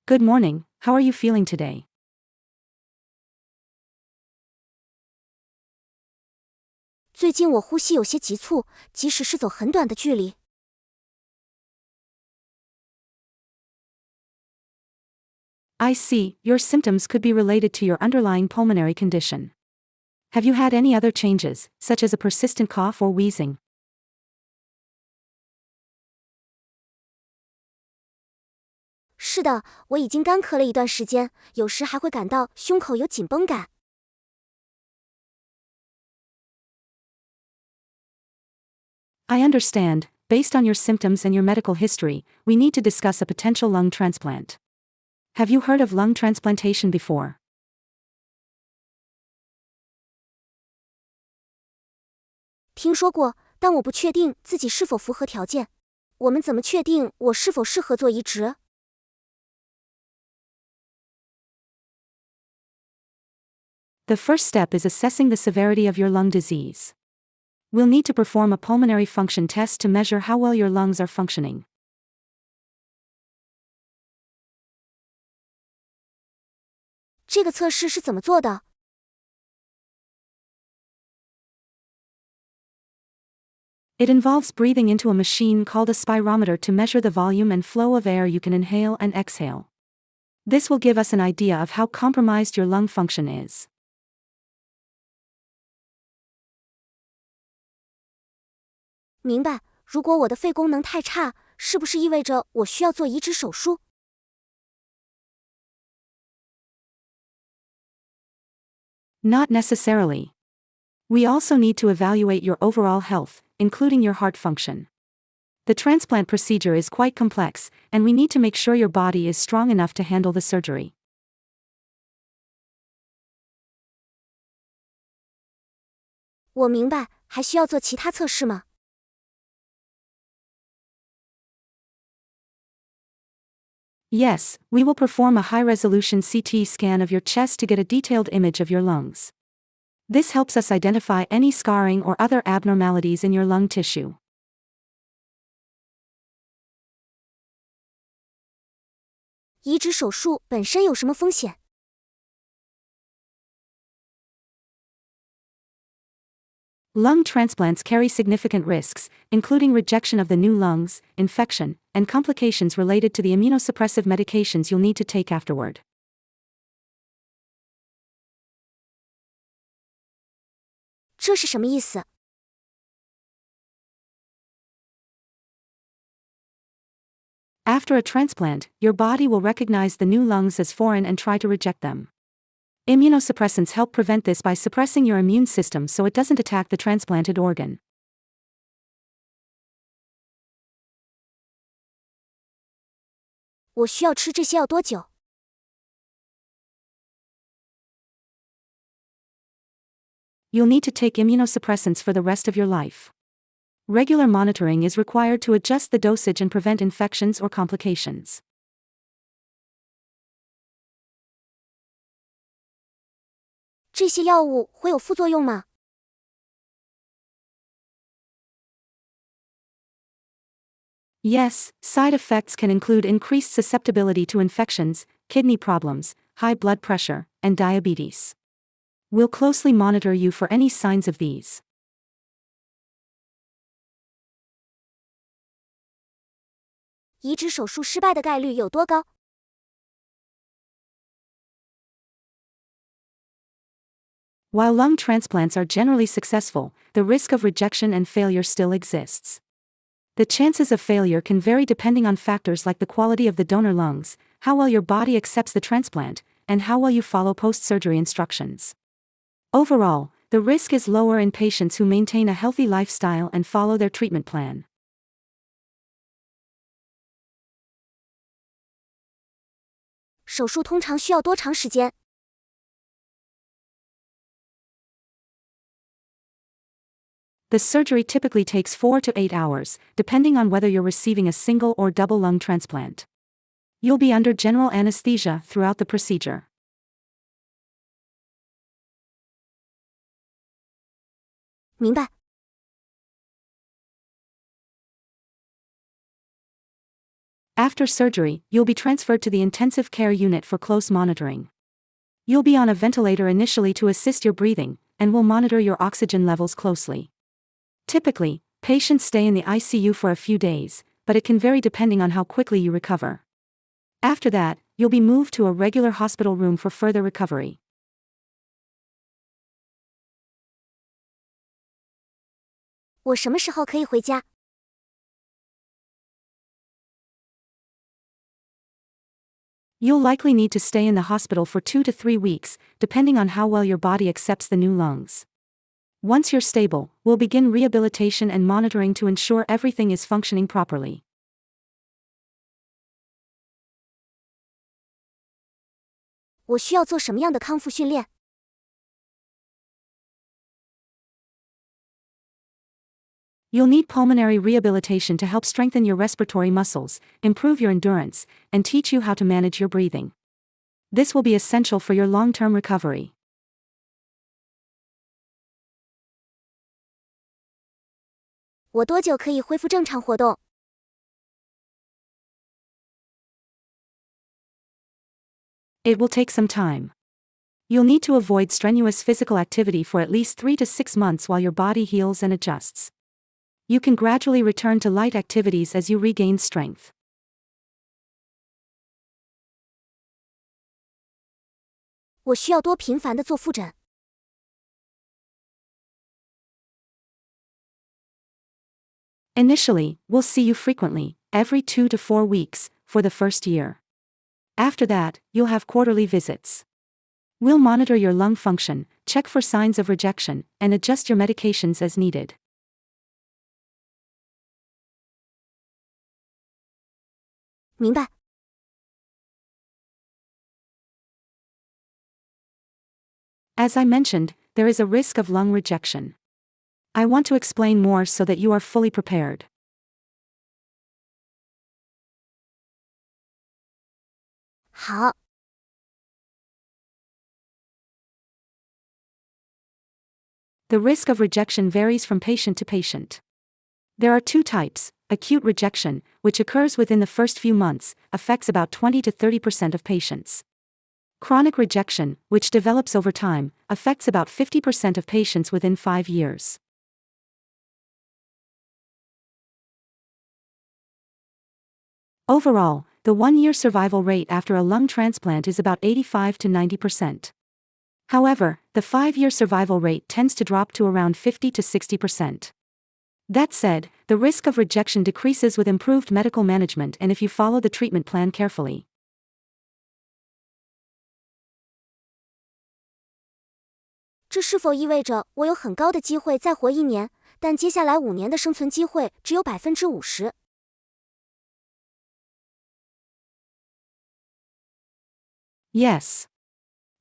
Good morning, how are you feeling today? 最近我呼吸有些急促，即使是走很短的距离。I see, your symptoms could be related to your underlying pulmonary condition. Have you had any other changes, such as a persistent cough or wheezing? 是的，我已经干咳了一段时间，有时还会感到胸口有紧绷感。I understand, based on your symptoms and your medical history, we need to discuss a potential lung transplant. Have you heard of lung transplantation before? 听说过，但我不确定自己是否符合条件。我们怎么确定我是否适合做移植？ The first step is assessing the severity of your lung disease. We'll need to perform a pulmonary function test to measure how well your lungs are functioning. 这个测试是怎么做的？ It involves breathing into a machine called a spirometer to measure the volume and flow of air you can inhale and exhale. This will give us an idea of how compromised your lung function is. 明白。如果我的肺功能太差，是不是意味着我需要做移植手术？ Not necessarily. We also need to evaluate your overall health, including your heart function. The transplant procedure is quite complex, and we need to make sure your body is strong enough to handle the surgery. 我明白，还需要做其他测试吗？ Yes, we will perform a high-resolution CT scan of your chest to get a detailed image of your lungs. This helps us identify any scarring or other abnormalities in your lung tissue. 移植手术本身有什么风险？ Lung transplants carry significant risks, including rejection of the new lungs, infection, and complications related to the immunosuppressive medications you'll need to take afterward. 这是什么意思？ After a transplant, your body will recognize the new lungs as foreign and try to reject them. Immunosuppressants help prevent this by suppressing your immune system so it doesn't attack the transplanted organ. 我需要吃这些药多久？ You'll need to take immunosuppressants for the rest of your life. Regular monitoring is required to adjust the dosage and prevent infections or complications. 这些药物会有副作用吗？ Yes, side effects can include increased susceptibility to infections, kidney problems, high blood pressure, and diabetes. We'll closely monitor you for any signs of these. 移植手术失败的概率有多高？ While lung transplants are generally successful, the risk of rejection and failure still exists. The chances of failure can vary depending on factors like the quality of the donor lungs, how well your body accepts the transplant, and how well you follow post-surgery instructions. Overall, the risk is lower in patients who maintain a healthy lifestyle and follow their treatment plan. 手术通常需要多长时间？ The surgery typically takes 4 to 8 hours, depending on whether you're receiving a single or double lung transplant. You'll be under general anesthesia throughout the procedure. 明白。 After After surgery, you'll be transferred to the intensive care unit for close monitoring. You'll be on a ventilator initially to assist your breathing, and will monitor your oxygen levels closely. Typically, patients stay in the ICU for a few days, but it can vary depending on how quickly you recover. After that, you'll be moved to a regular hospital room for further recovery. 我什么时候可以回家？ You'll likely need to stay in the hospital for 2 to 3 weeks, depending on how well your body accepts the new lungs. Once you're stable, we'll begin rehabilitation and monitoring to ensure everything is functioning properly. 我需要做什么样的康复训练？ You'll need pulmonary rehabilitation to help strengthen your respiratory muscles, improve your endurance, and teach you how to manage your breathing. This will be essential for your long-term recovery. 我多久可以恢复正常活动？ It will take some time. You'll need to avoid strenuous physical activity for at least 3 to 6 months while your body heals and adjusts. You can gradually return to light activities as you regain strength. 我需要多频繁地做复诊。 Initially, we'll see you frequently, every 2 to 4 weeks, for the first year. After that, you'll have quarterly visits. We'll monitor your lung function, check for signs of rejection, and adjust your medications as needed. 明白。 As I mentioned, there is a risk of lung rejection. I want to explain more so that you are fully prepared. 好， The risk of rejection varies from patient to patient. There are 2 types. Acute rejection, which occurs within the first few months, affects about 20 to 30% of patients. Chronic rejection, which develops over time, affects about 50% of patients within 5 years. Overall, the 1-year survival rate after a lung transplant is about 85 to 90%. However, the 5-year survival rate tends to drop to around 50 to 60%. That said, the risk of rejection decreases with improved medical management and if you follow the treatment plan carefully. 这是否意味着我有很高的机会再活1年，但接下来5年的生存机会只有50%？ Yes.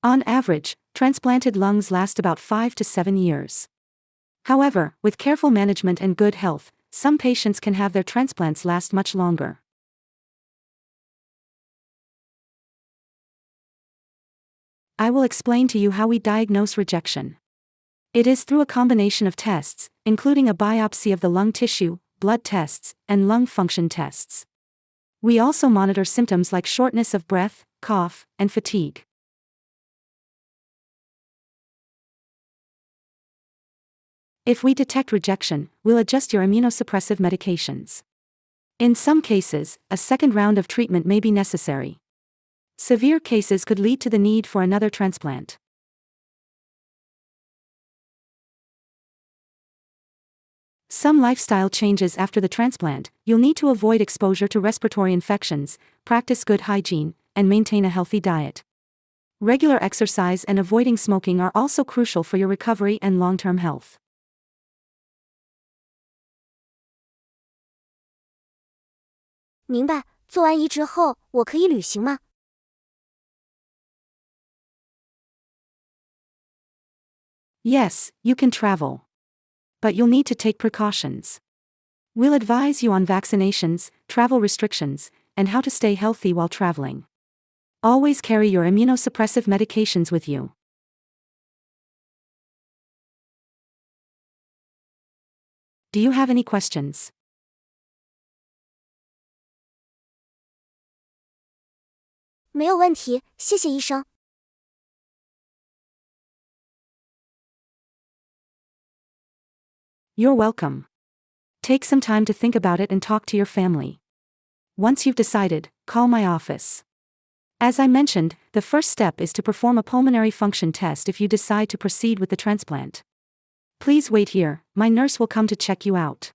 On average, transplanted lungs last about 5 to 7 years. However, with careful management and good health, some patients can have their transplants last much longer. I will explain to you how we diagnose rejection. It is through a combination of tests, including a biopsy of the lung tissue, blood tests, and lung function tests. We also monitor symptoms like shortness of breath, cough, and fatigue. If we detect rejection, we'll adjust your immunosuppressive medications. In some cases, a second round of treatment may be necessary. Severe cases could lead to the need for another transplant. Some lifestyle changes after the transplant. You'll need to avoid exposure to respiratory infections, practice good hygiene, and maintain a healthy diet. Regular exercise and avoiding smoking are also crucial for your recovery and long-term health. 明白。做完移植后，我可以旅行吗？ Yes, you can travel. But you'll need to take precautions. We'll advise you on vaccinations, travel restrictions, and how to stay healthy while traveling. Always carry your immunosuppressive medications with you. Do you have any questions? 没有问题，谢谢医生。You're welcome. Take some time to think about it and talk to your family. Once you've decided, call my office. As I mentioned, the first step is to perform a pulmonary function test if you decide to proceed with the transplant. Please wait here, my nurse will come to check you out.